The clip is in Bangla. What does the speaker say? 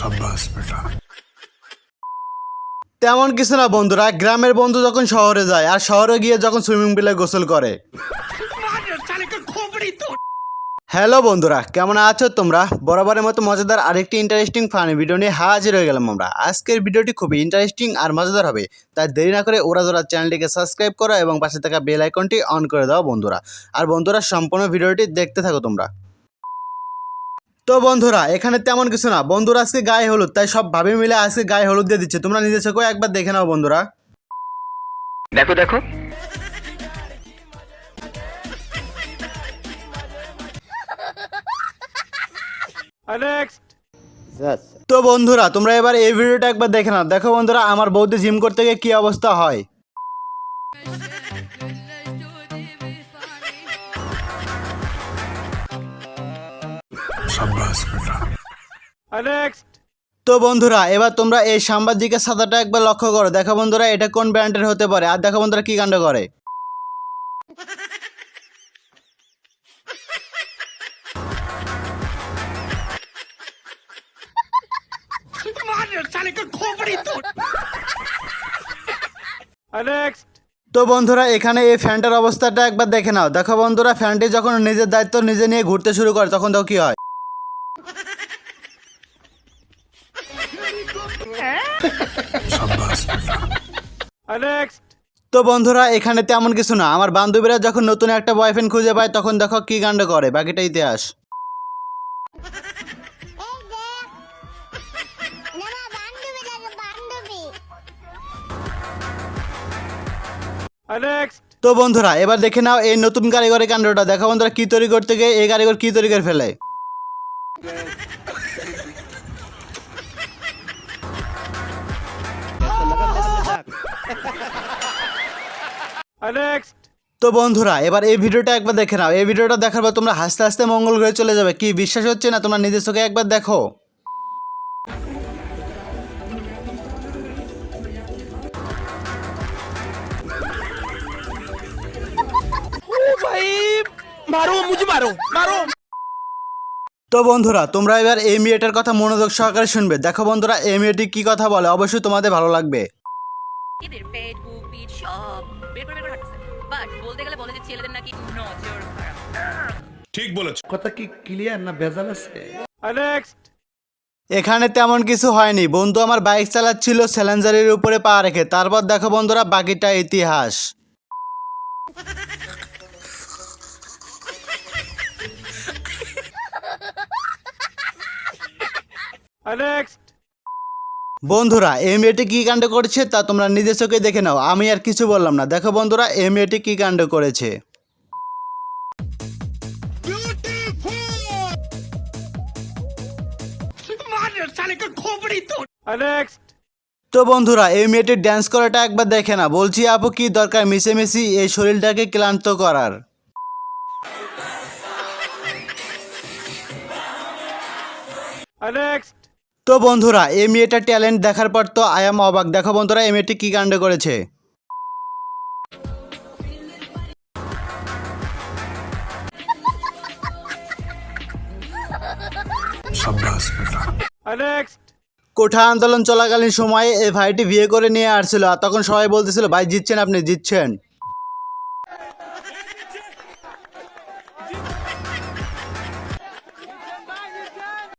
शाबाश बेटा। তেমন কিছু না বন্ধুরা, গ্রামের বন্ধু যখন শহরে যায় আর শহরে গিয়ে যখন সুইমিং পুলে গোসল করে। হ্যালো বন্ধুরা, কেমন আছো তোমরা? বরাবরের মতো মজাদার আরেকটি ইন্টারেস্টিং ফানি ভিডিও নিয়ে হাজির হয়ে গেলাম আমরা। আজকের ভিডিওটি খুবই ইন্টারেস্টিং আর মজাদার হবে, তাই দেরি না করে ওরা চ্যানেলটিকে সাবস্ক্রাইব করো এবং পাশে থাকা বেল আইকনটি অন করে দাও বন্ধুরা। আর বন্ধুরা, সম্পূর্ণ ভিডিওটি দেখতে থাকো তোমরা। তো বন্ধুরা, এখানে তেমন কিছু না, বন্ধুরা আজকে গায়ে হলুদ, তাই সব ভাবে মিলে আজকে গায়ে হলুদ দিয়ে দিচ্ছে। তোমরা নিজে চোখে একবার দেখে নাও বন্ধুরা। দেখো দেখো তো বন্ধুরা, তোমরা এবার এই ভিডিওটা একবার দেখে নাও। দেখো বন্ধুরা, আমার বৌদি জিম করতে গিয়ে কি অবস্থা হয়। शाबाश बेटा। তো বন্ধুরা, এবার তোমরা এই সাংবাদিকের ছাতাটা একবার লক্ষ্য করো। দেখো বন্ধুরা, এটা কোন ব্র্যান্ডের হতে পারে। আর দেখো বন্ধুরা কি কাণ্ড করে। তো বন্ধুরা, এখানে এই ফ্যানটার অবস্থাটা একবার দেখে নাও। দেখো বন্ধুরা, ফ্যানটি যখন নিজের দায়িত্ব নিজে নিয়ে ঘুরতে শুরু করে তখন দেখো কি হয়। शाबाश बेटा। তো বন্ধুরা, এখানে তেমন কিছু না, আমার বান্ধবীরা যখন নতুন একটা বয়ফ্রেন্ড খুঁজে পায় তখন দেখো কি কাণ্ড করে। বাকিটা ইতিহাস। তো বন্ধুরা, এবার দেখে নাও এই নতুন কারিগরের কাণ্ডটা। দেখো বন্ধুরা, কি তৈরি করতে গিয়ে এই কারিগর কি তৈরি করে ফেলে। তো বন্ধুরা, এবার এই ভিডিওটা একবার দেখে নাও। এই ভিডিওটা দেখার পর তোমরা হাসতে হাসতে মঙ্গল গ্রহে চলে যাবে। কি বিশ্বাস হচ্ছে না? তোমরা নিজের চোখে একবার দেখো। তো বন্ধুরা, তোমরা এবার এই মেয়েটার কথা মনোযোগ সহকারে শুনবে। দেখো বন্ধুরা, এই মেয়েটি কি কথা বলে, অবশ্যই তোমাদের ভালো লাগবে। এদের পেট বুক পিঠ সব বের করে হাঁটছে, বাট বলতে গেলে বলে যে ছেলেদের নাকি নজর খারাপ। কথা কি ক্লিয়ার না ভেজাল আছে? এখানে তেমন কিছু হয়নি। বন্ধু আমার বাইক চালাচ্ছিল চ্যালেঞ্জারের উপরে পা রেখে। তারপর দেখো বন্ধুরা, বাকিটা ইতিহাস। বন্ধুরা, এই মেয়েটি কি কাণ্ড করেছে তা তোমরা নিজের চোখে দেখে নাও। আমি আর কিছু বললাম না। দেখো বন্ধুরা, এই মেয়েটি কি কাণ্ড করেছে। তো বন্ধুরা, এই মেয়েটির ড্যান্স করাটা একবার দেখে না। বলছি আপু, কি দরকার মিশে এই শরীরটাকে ক্লান্ত করার। তো বন্ধুরা, এই মেয়েটার ট্যালেন্ট দেখার পর তো আই এম অবাক। দেখো বন্ধুরা, এই মেয়েটি কি কাণ্ড করেছে। शाबाश बेटा। কোঠা আন্দোলন চলাকালীন সময়ে এই ভাইটি বিয়ে করে নিয়ে আসছিল, আর তখন সবাই বলতেছিল ভাই জিতছেন, আপনি জিতছেন।